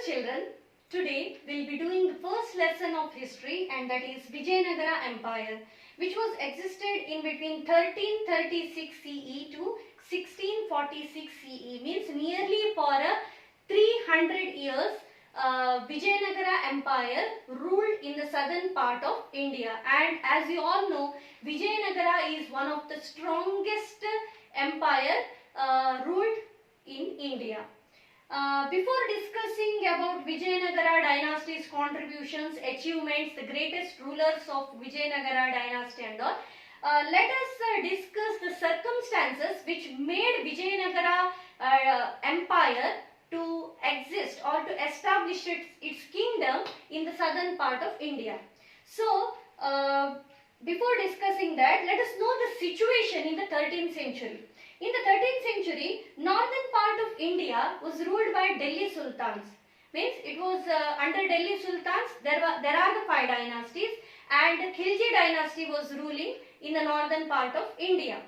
children, today we will be doing the first lesson of history, and that is Vijayanagara Empire, which was existed in between 1336 CE to 1646 CE, means nearly for 300 years. Vijayanagara Empire ruled in the southern part of India, and as you all know, Vijayanagara is one of the strongest empire ruled in India. Before discussing about Vijayanagara dynasty's contributions, achievements, the greatest rulers of Vijayanagara dynasty and all, let us discuss the circumstances which made Vijayanagara empire to exist or to establish its kingdom in the southern part of India. So, before discussing that, let us know the situation in the 13th century. In the 13th century, northern part of India was ruled by Delhi Sultans. Means it was under Delhi Sultans, there are the 5 dynasties, and Khilji dynasty was ruling in the northern part of India.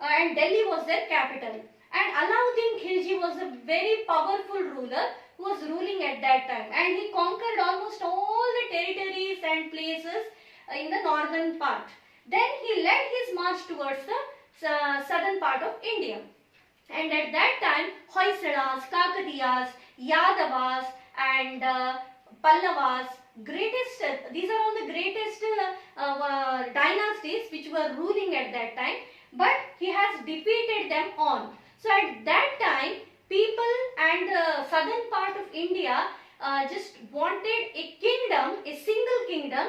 And Delhi was their capital. And Alauddin Khilji was a very powerful ruler who was ruling at that time. And he conquered almost all the territories and places in the northern part. Then he led his march towards the southern part of India, and at that time Hoysalas, Kakatiyas, Yadavas and Pallavas, these are all the greatest dynasties which were ruling at that time, but he has defeated them on. So at that time, people and southern part of India just wanted a kingdom, a single kingdom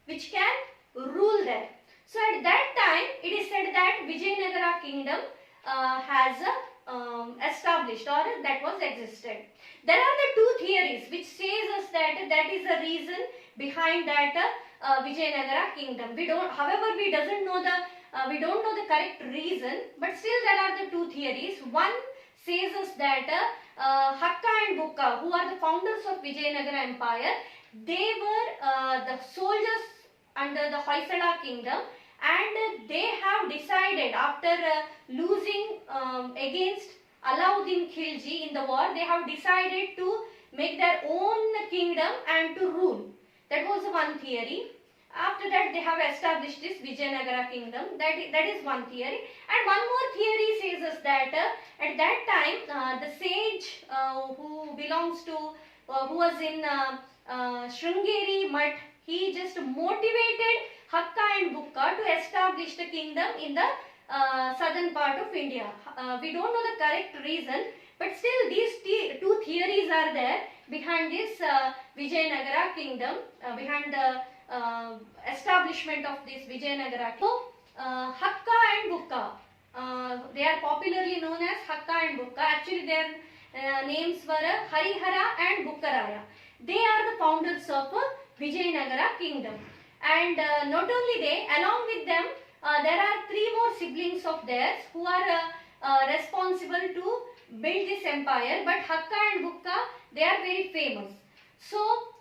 which can rule there. So at that time, it is said that Vijayanagara kingdom has established, or that was existed. There are the 2 theories which says us that that is the reason behind that Vijayanagara kingdom. However, we don't know the correct reason, but still there are the 2 theories. One says us that Hakka and Bukka, who are the founders of Vijayanagara Empire, they were the soldiers under the Hoysala kingdom, and they have decided after losing against Alauddin Khilji in the war, they have decided to make their own kingdom and to rule. That was one theory. After that, they have established this Vijayanagara kingdom. That is one theory. And one more theory says us that at that time, the sage who belongs to, who was in Sringeri Mutt, he just motivated Hakka and Bukka to establish the kingdom in the southern part of India. We don't know the correct reason, but still these 2 theories are there behind this Vijayanagara kingdom, behind the establishment of this Vijayanagara. So, Hakka and Bukka, they are popularly known as Hakka and Bukka. Actually, their names were Harihara and Bukkaraya. They are the founders of Vijayanagara kingdom. And not only they, along with them, there are 3 more siblings of theirs who are responsible to build this empire. But Hakka and Bukka, they are very famous. So,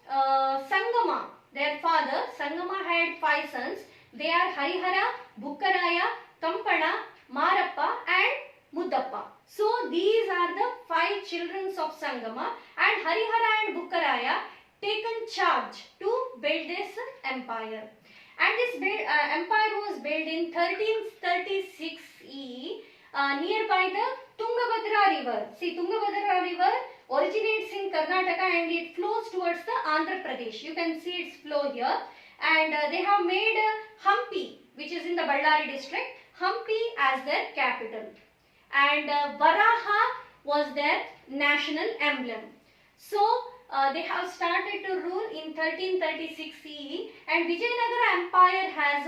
Sangama, their father, Sangama had 5 sons. They are Harihara, Bukkaraya, Kampana, Marappa and Muddappa. So, these are the 5 children of Sangama, and Harihara and Bukkaraya taken charge to build this empire. And this empire was built in 1336 CE nearby the Tungabhadra river. See, Tungabhadra river originates in Karnataka and it flows towards the Andhra Pradesh. You can see its flow here. And they have made Hampi, which is in the Ballari district, Hampi as their capital. And Varaha was their national emblem. So, they have started to rule in 1336 CE, and Vijayanagara Empire has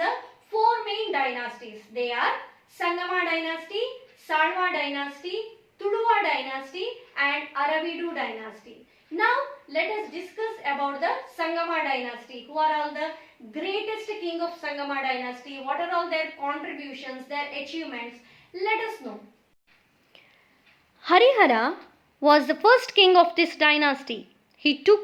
4 main dynasties. They are Sangama dynasty, Salva dynasty, Tuluva dynasty and Aravidu dynasty. Now let us discuss about the Sangama dynasty. Who are all the greatest king of Sangama dynasty? What are all their contributions, their achievements? Let us know. Harihara was the first king of this dynasty. He took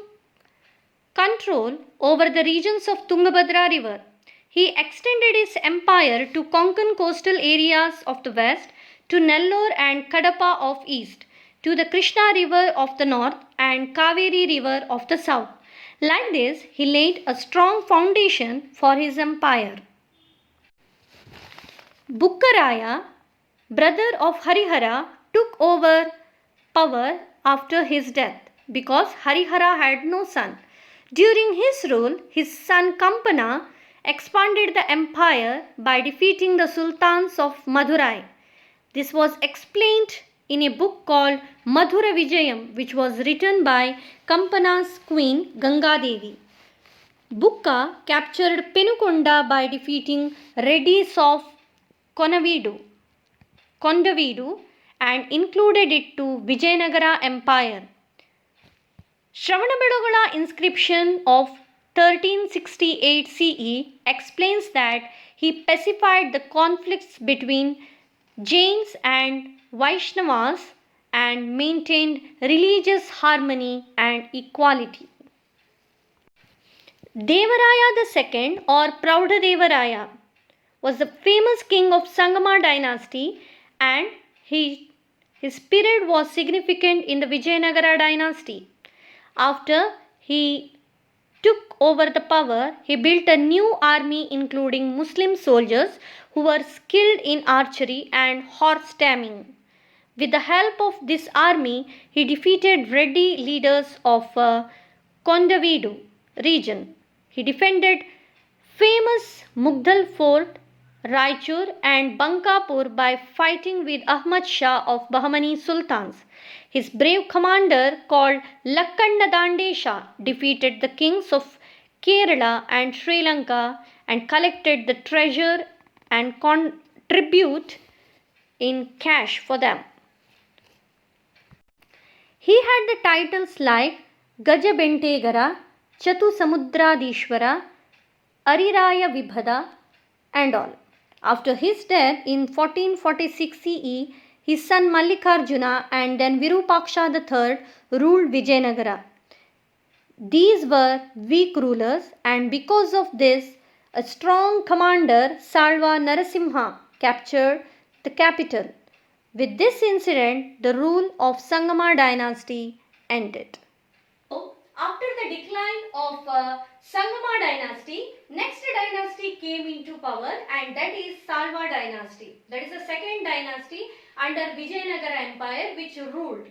control over the regions of Tungabhadra river. He extended his empire to Konkan coastal areas of the west, to Nellore and Kadapa of east, to the Krishna river of the north, and Kaveri River of the south. Like this, he laid a strong foundation for his empire. Bukkaraya, brother of Harihara, took over power after his death because Harihara had no son. During his rule, his son Kampana expanded the empire by defeating the sultans of Madurai. This was explained in a book called Madhura Vijayam, which was written by Kampana's queen Gangadevi. Bukka captured Penukonda by defeating Reddys of Kondavidu and included it to Vijayanagara Empire. Shravanabelogala inscription of 1368 CE explains that he pacified the conflicts between Jains and Vaishnavas and maintained religious harmony and equality. Devaraya II or Praudhadevaraya was the famous king of Sangama Dynasty, and his period was significant in the Vijayanagara dynasty. After he took over the power, he built a new army including Muslim soldiers who were skilled in archery and horse taming. With the help of this army, he defeated Reddy leaders of Kondavidu region. He defended famous Mughdal fort, Raichur and Bankapur by fighting with Ahmad Shah of Bahmani sultans. His brave commander called Lakkanna Dandesha defeated the kings of Kerala and Sri Lanka and collected the treasure and tribute in cash for them. He had the titles like Gajabentegara, Chatu Samudradishwara, Ariraya Vibhada and all. After his death in 1446 CE, his son Mallikarjuna and then Virupaksha III ruled Vijayanagara. These were weak rulers, and because of this, a strong commander, Salva Narasimha, captured the capital. With this incident, the rule of Sangama dynasty ended. After the decline of Sangama dynasty, next dynasty came into power, and that is Salva dynasty. That is the second dynasty under Vijayanagara Empire which ruled.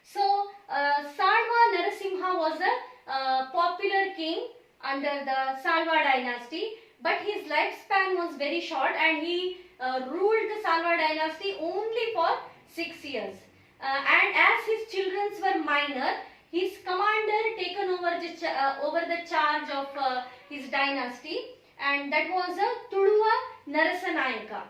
So, Salva Narasimha was a popular king under the Salva dynasty, but his lifespan was very short and he ruled the Salva dynasty only for 6 years. And as his children were minor, his commander taken over the charge of his dynasty, and that was Tuluva Narasanayaka.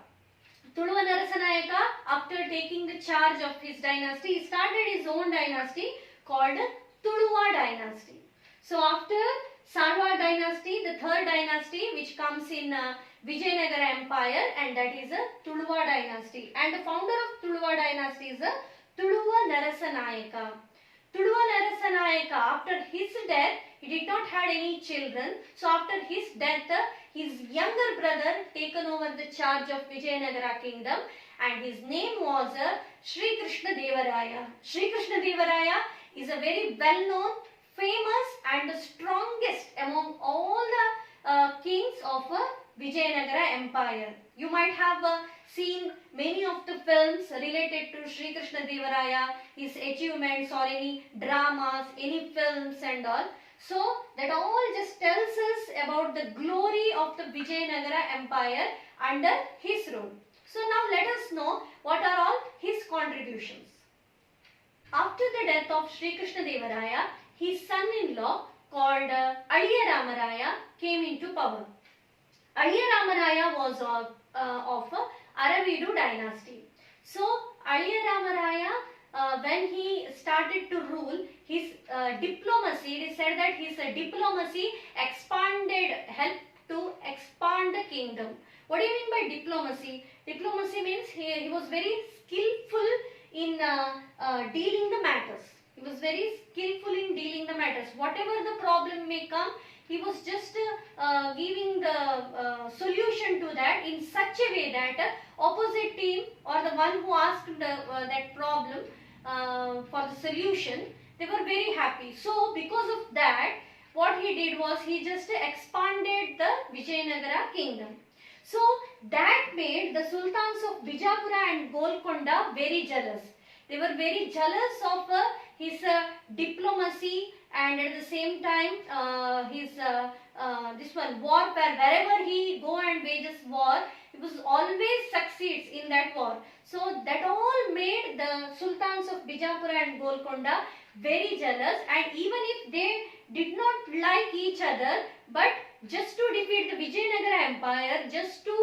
Tuluva Narasanayaka, after taking the charge of his dynasty, he started his own dynasty called Tuluva dynasty. So after Salva dynasty, the third dynasty which comes in Vijayanagara Empire, and that is Tuluva dynasty. And the founder of Tuluva dynasty is Tuluva Narasanayaka. Tuluva Narasanayaka, after his death, he did not have any children. So after his death, his younger brother taken over the charge of Vijayanagara kingdom, and his name was Sri Krishna Devaraya. Sri Krishna Devaraya is a very well-known, famous and the strongest among all the kings of Vijayanagara Empire. You might have seen many of the films related to Sri Krishna Devaraya, his achievements, or any dramas, any films and all. So that all just tells us about the glory of the Vijayanagara Empire under his rule. So now let us know what are all his contributions. After the death of Sri Krishna Devaraya, his son-in-law called Aliya Ramaraya came into power. Aliya Ramaraya was of Aravidu dynasty. So Aliya Ramaraya, when he started to rule, his diplomacy, it is said that his diplomacy helped to expand the kingdom. What do you mean by diplomacy? Diplomacy means he was very skillful in dealing the matters. He was very skillful in dealing the matters. Whatever the problem may come, he was just giving the solution to that in such a way that opposite team or the one who asked that problem for the solution, They were very happy. So because of that, what he did was he just expanded the Vijayanagara kingdom. So that made the sultans of Bijapura and Golconda very jealous. They were very jealous of his diplomacy, and at the same time his this one warfare. Wherever he go and wages war, he was always succeeds in that war. So that all made the sultans of Bijapura and Golconda very jealous, and even if they did not like each other, but just to defeat the Vijayanagara Empire, just to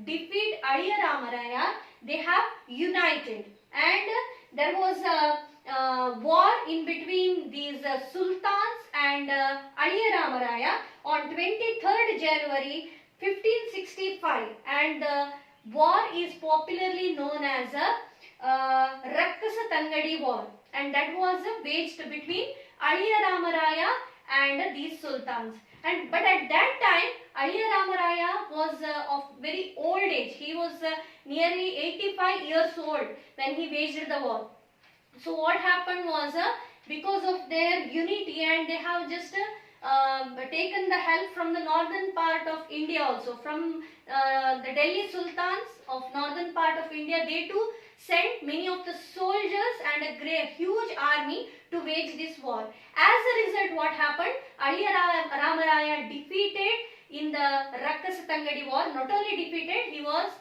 defeat Aliya Ramaraya, they have united, and there was a war in between these sultans and Aliya Ramaraya on 23rd January 1565, and the war is popularly known as a Rakkasa Tangadi war, and that was waged between Aliya Ramaraya and these sultans. But at that time, Aliya Ramaraya was of very old age. He was nearly 85 years old when he waged the war. So what happened was, because of their unity, and they have just taken the help from the northern part of India also, from the Delhi sultans of northern part of India. They too sent many of the soldiers and a huge army to wage this war. As a result, what happened? Aliya Ramaraya defeated in the Rakkasa Tangadi war. Not only defeated, he was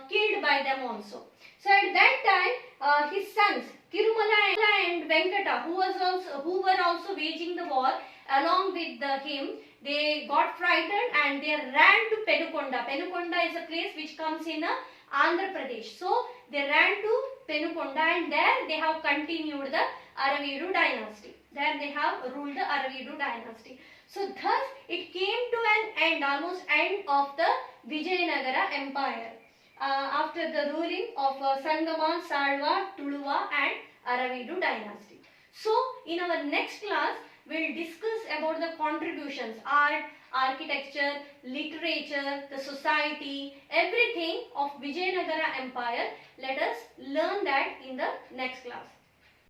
killed by them also. So at that time, his sons Tirumala and Venkata, who were also waging the war along with him, they got frightened and they ran to Penukonda. Penukonda is a place which comes in Andhra Pradesh. So they ran to Penukonda, and there they have continued the Aravidu dynasty. There they have ruled the Aravidu dynasty. So thus it came to an end, almost end of the Vijayanagara Empire after the ruling of Sangama, Salva, Tuluva and Aravidu dynasty. So in our next class, we will discuss about the contributions, art, architecture, literature, the society, everything of Vijayanagara Empire. Let us learn that in the next class.